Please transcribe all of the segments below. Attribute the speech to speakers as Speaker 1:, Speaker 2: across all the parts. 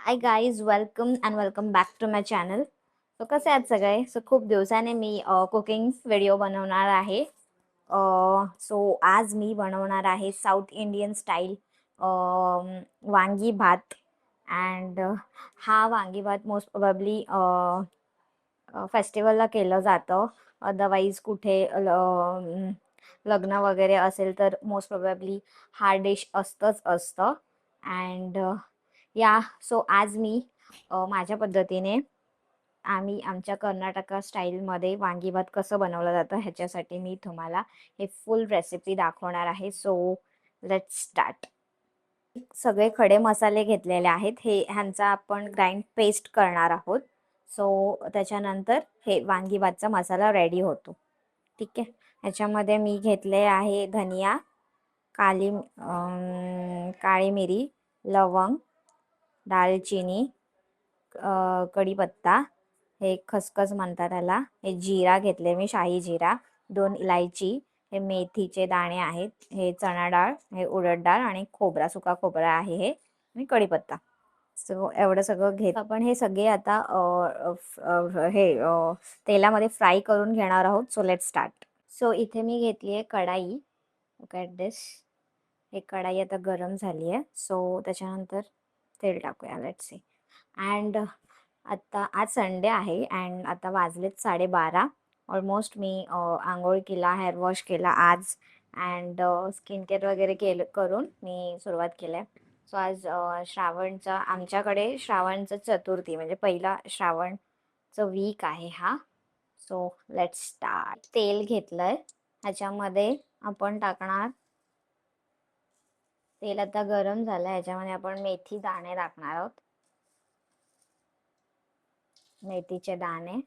Speaker 1: High guys, welcome and welcome back to my channel. So कसे आहेत सगळे? So खूप दिवसाने मी कुकिंग व्हिडिओ बनवणार आहे. सो आज मी बनवणार आहे साऊथ इंडियन स्टाईल वांगी भात. अँड हा वांगी भात मोस्ट प्रोबॅबली फेस्टिवलला केलं जातं. अदरवाईज कुठे लग्न वगैरे असेल तर मोस्ट प्रोबॅबली हा डिश असतंच असतं. अँड या सो आज मी माझ्या पद्धतीने आम्ही आमच्या कर्नाटका स्टाईलमध्ये वांगी भात कसं बनवलं जातं ह्याच्यासाठी मी तुम्हाला हे फुल रेसिपी दाखवणार आहे. So let's start. सगळे खडे मसाले घेतलेले आहेत. ह्यांचा आपण ग्राइंड पेस्ट करणार आहोत. सो त्याच्यानंतर हे वांगी भातचा मसाला रेडी होतो. ठीक आहे. ह्याच्यामध्ये मी घेतले आहे धनिया, काळी मिरी, लवंग, दालचिनी, कढीपत्ता, हे खसखस म्हणतात त्याला, हे जिरा घेतले मी, शाही जिरा, 2 इलायची, हे मेथीचे दाणे आहेत, हे चणा डाळ, हे उडद डाळ आणि खोबरा, सुका खोबरा आहे हे, आणि कढीपत्ता. सो एवढं सगळं घेत आपण हे सगळे आता तेलामध्ये फ्राय करून घेणार आहोत. So let start. सो इथे मी घेतली आहे कढाई. लुक ॲट दिस. हे कढाई आता गरम झाली आहे. सो त्याच्यानंतर तेल टाकूया. Let's see. अँड आता आज संडे आहे अँड आता वाजलेत 12:30. ऑलमोस्ट मी आंघोळ केला, हेअर वॉश केला आज अँड स्किन केअर वगैरे करून मी सुरुवात केली आहे. सो आज श्रावणचा आमच्याकडे श्रावणचं चतुर्थी म्हणजे पहिला श्रावणचं वीक आहे हा. So let's start. तेल घेतलंय, ह्याच्यामध्ये आपण टाकणार. तेल आता गरम झालं, ह्याच्यामध्ये आपण मेथी दाणे टाकणार आहोत. मेथीचे दाणे,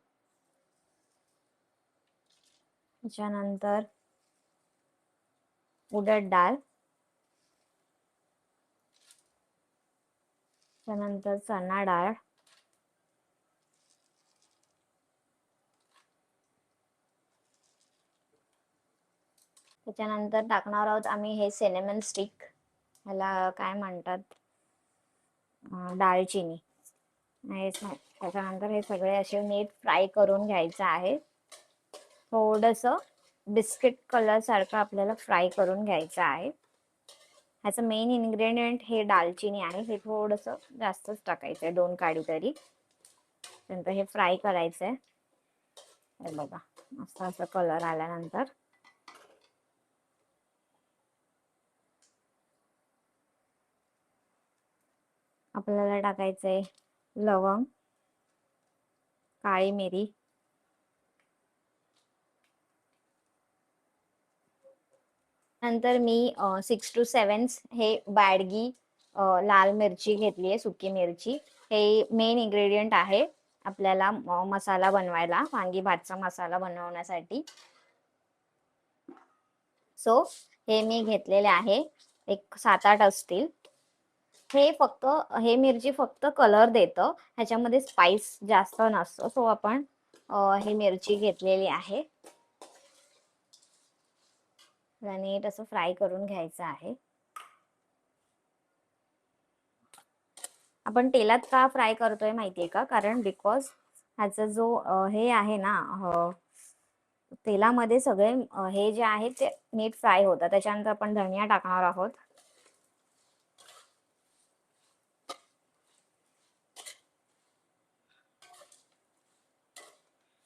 Speaker 1: त्याच्यानंतर उडद डाळ, त्यानंतर चणा डाळ, त्याच्यानंतर टाकणार आहोत आम्ही हे सिनेमन स्टिक, ह्याला काय म्हणतात, दालचिनी. त्याच्यानंतर हे सगळे असे नीट फ्राय करून घ्यायचं आहे. थोडंसं बिस्किट कलर सारखं आपल्याला फ्राय करून घ्यायचं आहे. ह्याचं मेन इन्ग्रेडियंट हे दालचिनी आहे. हे थोडंसं जास्तच टाकायचं आहे, 2 काडी तरी. नंतर हे फ्राय करायचंय. हे बघा, मस्त असं कलर आल्यानंतर आपल्याला टाकायचंय लवंग, काळी मिरी, नंतर मी 6 to 7 हे बॅडगी लाल मिरची घेतली आहे, सुकी मिरची. हे मेन इन्ग्रेडियंट आहे आपल्याला मसाला बनवायला, वांगी भातचा मसाला बनवण्यासाठी. सो हे मी घेतलेले आहे, एक 7-8 असतील. हे मिरची फक्त कलर देतं, ह्याच्यामध्ये स्पाइस जास्त नसतं. सो आपण ही मिरची घेतलेली आहे, नीट असं फ्राय करून घ्यायचं आहे. आपण तेलात का फ्राय करतोय माहितीये का? कारण बिकॉज ह्याचा जो हे आहे ना, तेलामध्ये सगळे हे जे आहे ते नीट फ्राय होतात. त्याच्यानंतर आपण धनिया टाकणार आहोत.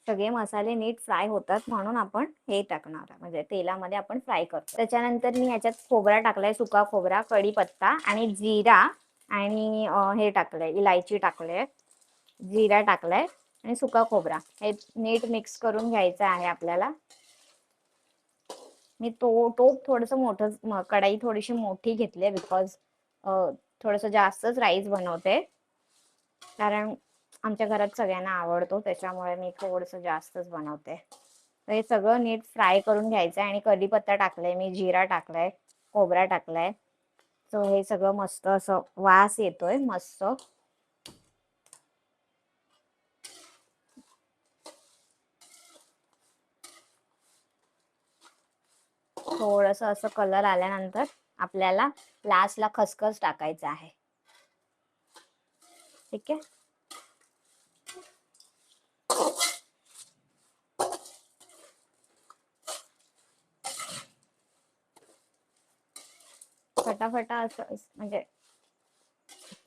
Speaker 1: सगळे मसाले नीट फ्राय होतात म्हणून आपण हे टाकणार, म्हणजे तेलामध्ये आपण फ्राय करतो. त्याच्यानंतर मी ह्याच्यात खोबरा टाकलाय, सुका खोबरा, कढीपत्ता आणि जिरा, आणि हे टाकलंय, इलायची टाकले, जिरा टाकलाय आणि सुका खोबरा. हे नीट मिक्स करून घ्यायचं आहे आपल्याला. मी टोप थोडंसं मोठं, कढाई थोडीशी मोठी घेतली आहे बिकॉज थोडंसं जास्तच राईस बनवते, कारण आमच्या घरात सगळ्यांना आवडतो, त्याच्यामुळे मी थोडंसं जास्तच बनवते. तर हे सगळं नीट फ्राय करून घ्यायचं आहे. आणि कढीपत्ता टाकलाय मी, जिरा टाकलाय, खोबरा टाकलाय. सो हे सगळं मस्त असं वास येतोय मस्त. थोडंसं असं कलर आल्यानंतर आपल्याला लास्टला खसखस टाकायचं आहे. ठीक आहे. फटाफटा असं म्हणजे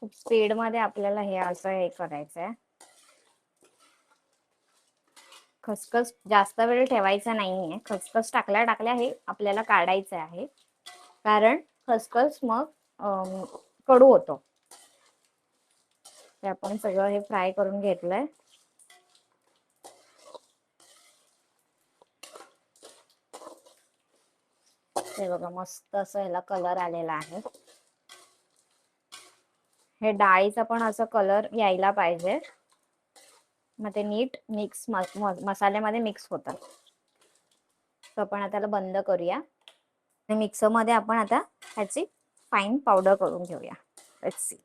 Speaker 1: खूप स्पीडमध्ये आपल्याला हे असं हे करायचंय. खसखस जास्त वेळ ठेवायचा नाहीये. खसखस टाकल्या टाकल्या हे आपल्याला काढायचं आहे, कारण खसखस मग कडू होतो. ते आपण सगळं हे फ्राय करून घेतलंय. हे बघा मस्त असं ह्याला कलर आलेला आहे. हे डाळीचा पण असं कलर यायला पाहिजे, मग ते नीट मिक्स मसाल्यामध्ये मिक्स होतात. तर आपण आता त्याला बंद करूया आणि मिक्सरमध्ये आपण आता ह्याची फाईन पावडर करून घेऊया. Let's see.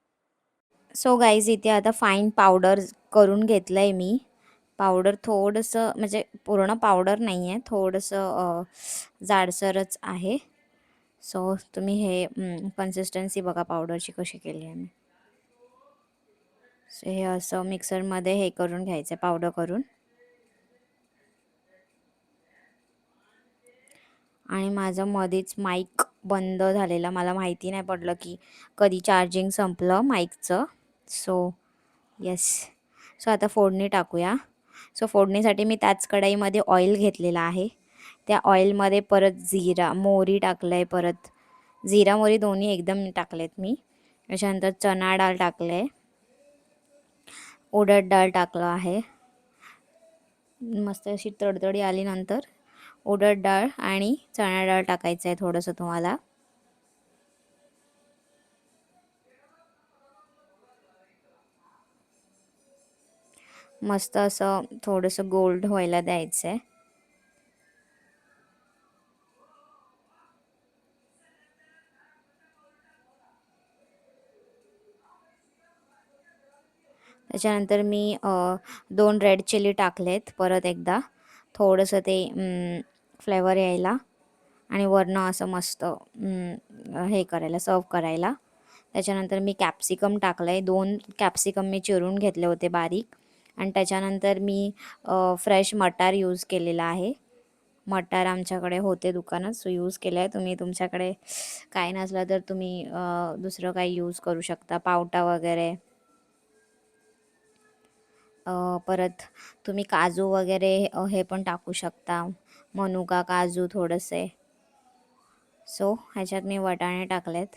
Speaker 1: सो गाईज इथे आता फाईन पावडर करून घेतलंय मी. पावडर थोडंसं म्हणजे पूर्ण पावडर नाही आहे, थोडंसं जाडसरच आहे. सो तुम्ही हे कन्सिस्टन्सी बघा पावडरची कशी केली आहे मी. सो हे असं मिक्सरमध्ये हे करून घ्यायचं पावडर करून. आणि माझं मध्येच माईक बंद झालेला, मला माहिती नाही पडलं की कधी चार्जिंग संपलं माईकचं. So yes. सो आता फोडणी टाकूया. सो फोडणीसाठी मी त्याच कढईमध्ये ऑइल घेतलेला आहे. त्या ऑइलमध्ये परत जिरा मोहरी टाकलं आहे, परत जिरा मोहरी दोन्ही एकदम टाकलेत मी. त्याच्यानंतर चणा डाळ टाकलं आहे, उडद डाळ टाकलं आहे. मस्त अशी तडतडी आली नंतर उडद डाळ आणि चणा डाळ टाकायचं आहे थोडंसं तुम्हाला. मस्त असं थोडंसं गोल्ड व्हायला द्यायचं आहे. त्याच्यानंतर मी 2 रेड चिली टाकलेत परत एकदा, थोडंसं ते फ्लेवर यायला आणि वरनं असं मस्त हे करायला सर्व करायला. त्याच्यानंतर मी कॅप्सिकम टाकलं आहे, 2 कॅप्सिकम मी चिरून घेतले होते बारीक. आणि त्याच्यानंतर मी फ्रेश मटार यूज केलेला आहे. मटार आमच्याकडे होते दुकानात, सो यूज केलं आहे. तुम्ही तुमच्याकडे काय नसलं तर तुम्ही दुसरं काही यूज करू शकता, पावटा वगैरे. परत तुम्ही काजू वगैरे हे पण टाकू शकता, मनुका काजू थोडेसे. सो ह्याच्यात मी वाटाणे टाकलेत,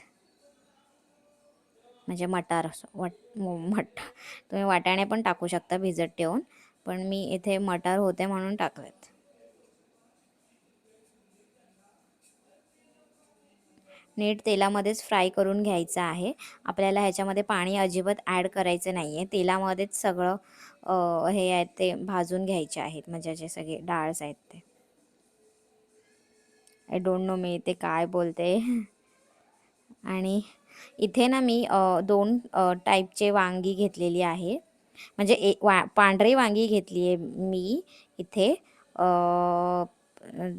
Speaker 1: म्हणजे मटार तुम्ही वाटाणे पण टाकू शकता भिजत ठेवून, पण मी इथे मटार होते म्हणून टाकलेत. नीट तेलामध्येच फ्राय करून घ्यायचं आहे. आपल्याला ह्याच्यामध्ये पाणी अजिबात ॲड करायचं नाही आहे. तेलामध्येच सगळं हे आहेत ते भाजून घ्यायचे आहेत, म्हणजे जे सगळे डाळस आहेत ते. आय डोंट नो मी ते काय बोलते. आणि इथे ना मी 2 टाईपचे वांगी घेतलेली आहे. म्हणजे पांढरी वांगी घेतली आहे मी इथे.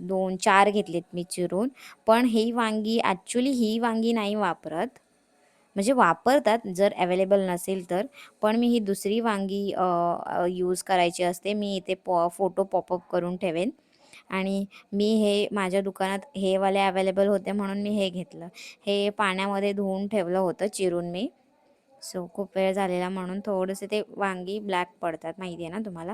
Speaker 1: 2-4 घेतलेत मी चिरून. पण ही वांगी ॲक्च्युली ही वांगी नाही वापरत, म्हणजे वापरतात जर अवेलेबल नसेल तर. पण मी ही दुसरी वांगी यूज करायची असते. मी इथे फोटो पॉपअप करून ठेवेन. आणि मी हे माझ्या दुकानात हे वाले अवेलेबल होते म्हणून मी हे घेतलं. हे पाण्यामध्ये धुवून ठेवलं होतं चिरून मी. सो खूप वेळ झालेला म्हणून थोडेसे ते वांगी ब्लॅक पडतात, माहिती आहे ना तुम्हाला,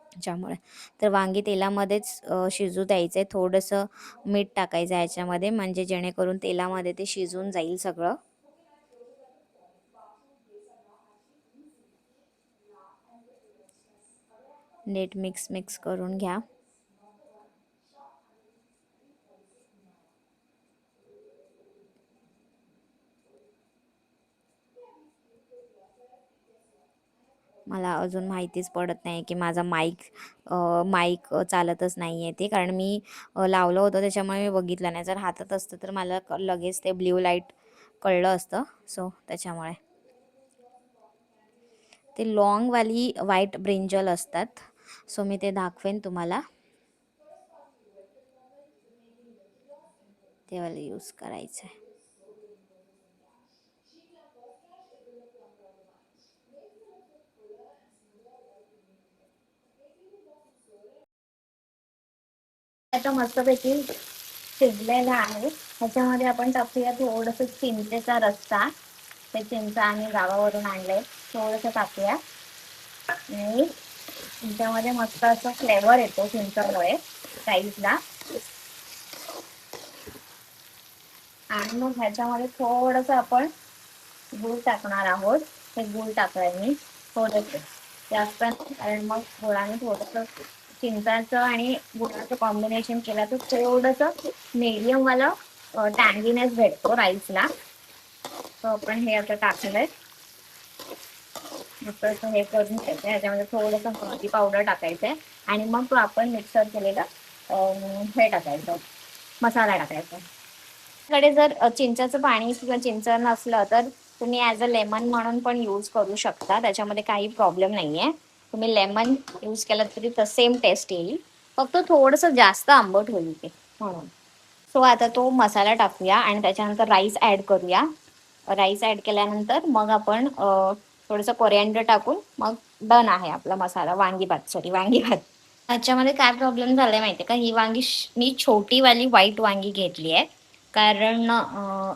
Speaker 1: त्याच्यामुळे. तर वांगी तेलामध्येच शिजू द्यायचं आहे. थोडंसं मीठ टाकायचं आहे ह्याच्यामध्ये, म्हणजे जेणेकरून तेलामध्ये ते शिजून जाईल सगळं. नीट मिक्स करून घ्या. मला अजून माहितीच पडत नाही की माझा माईक चालतच नाही आहे ते, कारण मी लावलं होतं त्याच्यामुळे मी बघितलं नाही. जर हातात असतं तर मला लगेच ते ब्ल्यू लाईट कळलं असतं. सो त्याच्यामुळे ते लॉंगवाली व्हाईट ब्रिंजल असतात, सो मी ते दाखवेन तुम्हाला. ते वाले यूज करायचं आहे. आता मस्तपैकी शिजलेला आहे. ह्याच्यामध्ये आपण टाकूया थोडंसं चिंचेचा रस्सा. ते चिंच आम्ही गावावरून आणले, थोडंसं टाकूया. आणि त्याच्यामध्ये मस्त असं फ्लेवर येतो चिंचमुळे राईसला. आणि मग ह्याच्यामध्ये थोडंसं आपण गूळ टाकणार आहोत. हे गूळ टाकलाय मी थोडंसं जास्त, कारण मग गुळाने थोडंसं चिंचाचं आणि गुळाचं कॉम्बिनेशन केलं तर थोडंसं मीडियम वाला टँगीनेस भेटतो राईसला. तर आपण हे आता टाकलंय, मस्त असं हे करून घ्यायचं. ह्याच्यामध्ये थोडंसं हळदी पावडर टाकायचंय आणि मग तो आपण मिक्सर केलेलं हे टाकायचं, मसाला टाकायचा. कडे जर चिंचाचं पाणी किंवा चिंच नसलं तर तुम्ही ॲज अ लेमन म्हणून पण यूज करू शकता. त्याच्यामध्ये काही प्रॉब्लेम नाही आहे. तुम्ही लेमन यूज केलं तरी तर सेम टेस्ट येईल, फक्त थोडंसं जास्त आंबट होईल ते म्हणून. सो आता तो मसाला टाकूया आणि त्याच्यानंतर राईस ॲड करूया. राईस ॲड केल्यानंतर मग आपण थोडंसं कोरिअँडर टाकून मग डन आहे आपला मसाला. वांगी भात. त्याच्यामध्ये काय प्रॉब्लेम झालाय माहितीये का, ही वांगी मी छोटीवाली व्हाईट वांगी घेतली आहे, कारण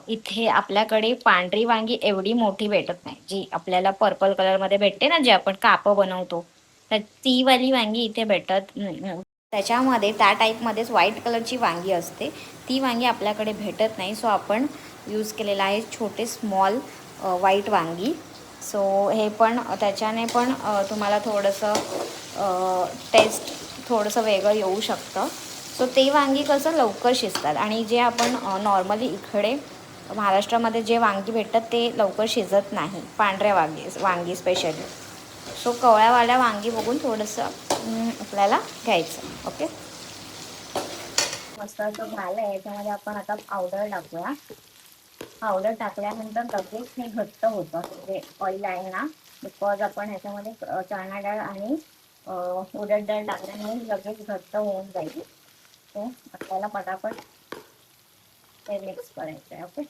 Speaker 1: इथे आपल्याकडे पांढरी वांगी एवढी मोठी भेटत नाही. जी आपल्याला पर्पल कलरमध्ये भेटते ना, जे आपण कापं बनवतो, तर ती वाली वांगी इथे भेटत नाही. त्याच्यामध्ये त्या टाईपमध्येच व्हाईट कलरची वांगी असते, ती वांगी आपल्याकडे भेटत नाही. सो आपण यूज केलेला आहे छोटे स्मॉल व्हाईट वांगी. सो हे पण त्याच्याने पण तुम्हाला थोडंसं टेस्ट थोडंसं वेगळं येऊ शकतं. सो ते वांगी कसं लवकर शिजतात आणि जे आपण नॉर्मली इकडे महाराष्ट्रामध्ये जे वांगी भेटतात ते लवकर शिजत नाही, पांढऱ्या वांगी स्पेशली. सो कवळ्यावाल्या वांगी बघून थोडंसं आपल्याला घ्यायचं. ओके, मस्त असं झालं आहे. याच्यामध्ये आपण आता पावडर टाकूया. पावडर टाकल्यानंतर लगेच हे घट्ट होतं जे ऑइल आहे ना, बिकॉज आपण ह्याच्यामध्ये चणा डाळ आणि उडद डाळ टाकल्यामुळे लगेच घट्ट होऊन जाईल. तो आपल्याला पटापट ते मिक्स करायचं आहे. ओके,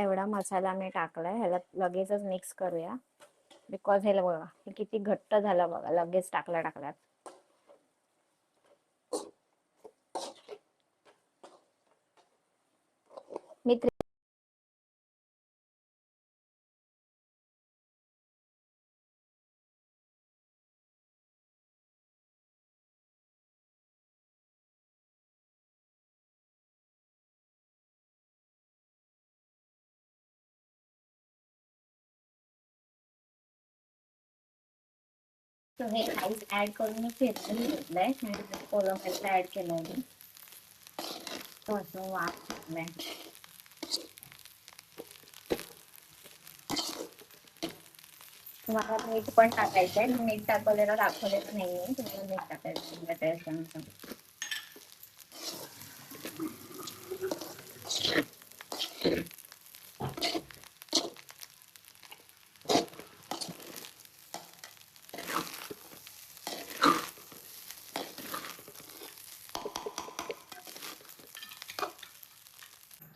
Speaker 1: एवढा मसाला मी टाकलाय. ह्याला लगेचच मिक्स करूया, बिकॉज हे बघा हे किती घट्ट झालं बघा लगेच टाकल्यात. मी हे राईस ऍड करून मी फेटून घेतलंय आणि कोलंबीला ऍड केलंय मी. तो असं वाफ घेतलाय. तुम्हाला मीठ पण टाकायचंय. मीठ टाकलेलं दाखवलेलं नाहीये, तुम्हाला मीठ टाकायचं टेस्टनुसार.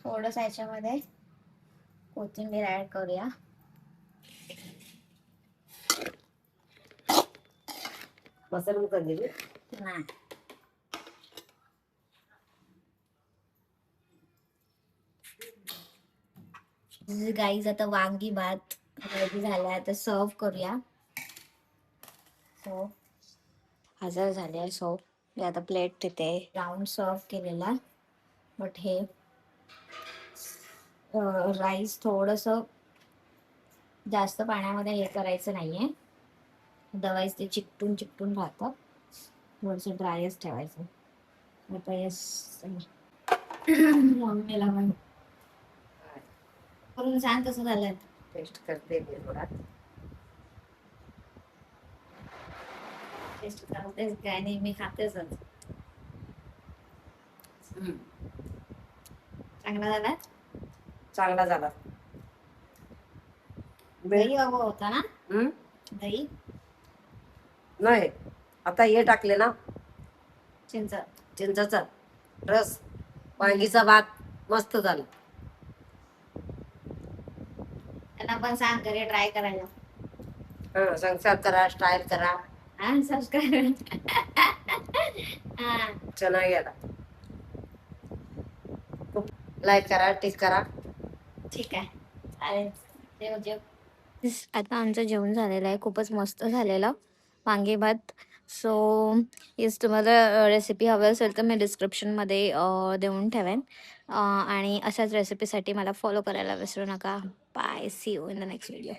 Speaker 1: थोडंसं याच्यामध्ये कोथिंबीर ऍड करूया. मसाला नाही गाईज. आता वांगी भात रेडी झालाय, आता सर्व करूया. सो हजर झाले. सो आता प्लेट तिथे राऊंड सर्व केलेला. बट हे राईस थोडस जास्त पाण्यामध्ये हे करायचं नाहीये, अदरवाईज ते चिकटून राहतं. थोडस ड्रायच ठेवायचं. आता येस मम्मीला करून सांग कसं झालंय. टेस्ट करते थोडा. टेस्ट करतेच काय नाही, मी खातेच. चांगला झाला. चांगला झाला. दही हवं होता ना. दही नाही, आता हे टाकले ना चिंच.
Speaker 2: चिंचाचा रस, वांगीचा भात मस्त झाला.
Speaker 1: त्यांना पण सांग घरी ट्राय करायला.
Speaker 2: हा, संसार करा, स्टाईल करा.
Speaker 1: हा सबस्क्राईब. हा
Speaker 2: ಚೆನ್ನಾಗ್ಯಾದ. लाईक करा, टिक करा.
Speaker 1: ठीक आहे चालेल. जेव जेव. आता आमचं जेवण झालेलं आहे. खूपच मस्त झालेलं वांगी भात. सो येस, तुम्हाला रेसिपी हवी असेल तर मी डिस्क्रिप्शनमध्ये देऊन ठेवेन. आणि अशाच रेसिपीसाठी मला फॉलो करायला विसरू नका. Bye, see you in the next video.